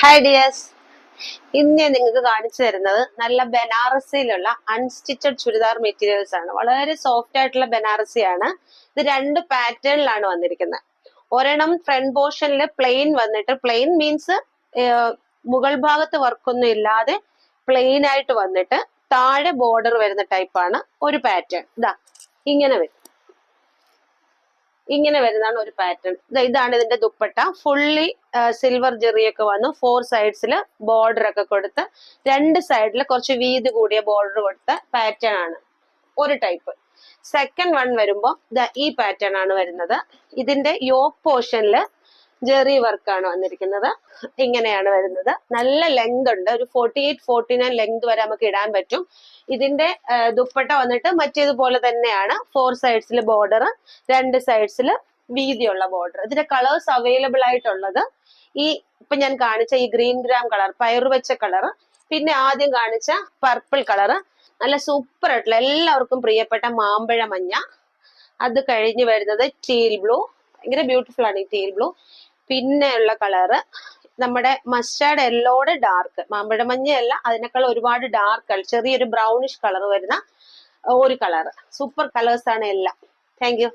Hi dears, ഇന്ന് ഞാൻ നിങ്ങൾക്ക് കാണിച്ചു തരുന്നത് നല്ല ബനാറസിയിലുള്ള അൺസ്റ്റിച്ചഡ് ചുരിദാർ മെറ്റീരിയൽസ് ആണ്. വളരെ സോഫ്റ്റ് ആയിട്ടുള്ള ബനാറസി ആണ്. ഇത് രണ്ട് പാറ്റേണിലാണ് വന്നിരിക്കുന്നത്. ഒരെണ്ണം ഫ്രണ്ട് പോർഷനിൽ പ്ലെയിൻ വന്നിട്ട്, പ്ലെയിൻ മീൻസ് മുകൾ ഭാഗത്ത് വർക്കൊന്നും ഇല്ലാതെ പ്ലെയിൻ ആയിട്ട് വന്നിട്ട് താഴെ ബോർഡർ വരുന്ന ടൈപ്പാണ് ഒരു പാറ്റേൺ. ഇങ്ങനെ വരും. ഇങ്ങനെ വരുന്നതാണ് ഒരു പാറ്റേൺ. ഇതാണ് ഇതിന്റെ ദുപ്പട്ട. ഫുള്ളി സിൽവർ ജെറിയൊക്കെ വന്നു. 4 സൈഡ്സിൽ ബോർഡർ ഒക്കെ കൊടുത്ത്, 2 സൈഡിൽ കുറച്ച് വീതി കൂടിയ ബോർഡർ കൊടുത്ത പാറ്റേൺ ആണ് ഒരു ടൈപ്പ്. സെക്കൻഡ് വൺ വരുമ്പോൾ ഈ പാറ്റേൺ ആണ് വരുന്നത്. ഇതിന്റെ യോക്ക് പോർഷനിൽ ജെറി വർക്കാണ് വന്നിരിക്കുന്നത്. ഇങ്ങനെയാണ് വരുന്നത്. നല്ല ലെങ്ത് ഉണ്ട്. ഒരു 48-49 ലെങ്ത് വരെ നമുക്ക് ഇടാൻ പറ്റും. ഇതിന്റെ ദുപ്പട്ട വന്നിട്ട് മറ്റേതുപോലെ തന്നെയാണ്. 4 സൈഡ്സിൽ ബോർഡർ, 2 സൈഡ്സിൽ വീതിയുള്ള ബോർഡർ. ഇതിന്റെ കളേഴ്സ് അവൈലബിൾ ആയിട്ടുള്ളത് ഇപ്പൊ ഞാൻ കാണിച്ച ഈ ഗ്രീൻ ഗ്രാം കളർ, പയറുവെച്ച കളർ, പിന്നെ ആദ്യം കാണിച്ച പർപ്പിൾ കളർ, നല്ല സൂപ്പർ ആയിട്ടുള്ള എല്ലാവർക്കും പ്രിയപ്പെട്ട മാമ്പഴ മഞ്ഞ. അത് കഴിഞ്ഞ് വരുന്നത് ടീൽ ബ്ലൂ. ഭയങ്കര ബ്യൂട്ടിഫുൾ ആണ് ഈ ടീൽ ബ്ലൂ. പിന്നെ ഉള്ള കളറ് നമ്മുടെ മസ്റ്റാർഡ് യെല്ലോയുടെ ഡാർക്ക്, മാമ്പഴ മഞ്ഞയല്ല, അതിനേക്കാൾ ഒരുപാട് ഡാർക്ക്, ചെറിയൊരു ബ്രൗണിഷ് കളർ വരുന്ന ഒരു കളർ. സൂപ്പർ കളേഴ്സ് ആണ് എല്ലാം. Thank you.